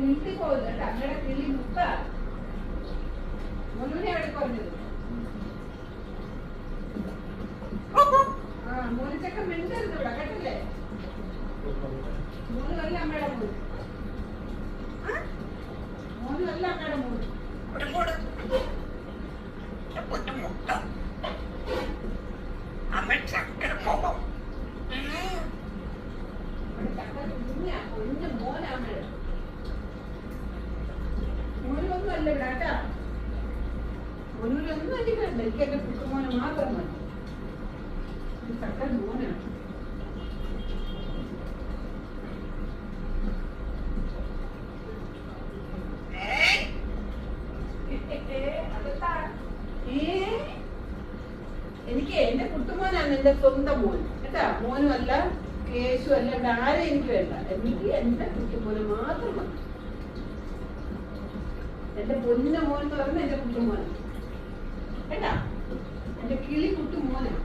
വീട്ടിൽ പോകുന്നു കേട്ടോ. അങ്ങടെ കിളി മുക്ക മോനുവിനെ അവിടെ പറഞ്ഞത്. മോനിച്ചൊക്കെ മിണ്ടരുത് ഇവിടെ കേട്ടല്ലേ. മോനുമല്ല അമ്മയുടെ മോന്. മോനുമല്ല അമ്മയുടെ മോന്. കുഞ്ഞു മോനാണ്. മോനൊന്നും അല്ല ഇവിടെ കേട്ടാ. മോനൂരൊന്നും എനിക്കുണ്ട്. എനിക്ക് എന്റെ കുട്ടുമോനെ മാത്രം മതി. ചക്കൻ മോനാണ്. എനിക്ക് എന്റെ കുട്ടുമോനാണ് എന്റെ സ്വന്തം മോൻ കേട്ടാ. മോനും അല്ല കേശു അല്ല ഇവിടെ ആരും എനിക്ക് വേണ്ട. എനിക്ക് എന്റെ കുട്ടുമോനെ മാത്രം മതി. എന്റെ പൊന്ന മോൻ എന്ന് പറഞ്ഞ എന്റെ കുട്ടുമോനാണ് കേട്ടാ. എന്റെ കിളി കുട്ടുമോനാണ്.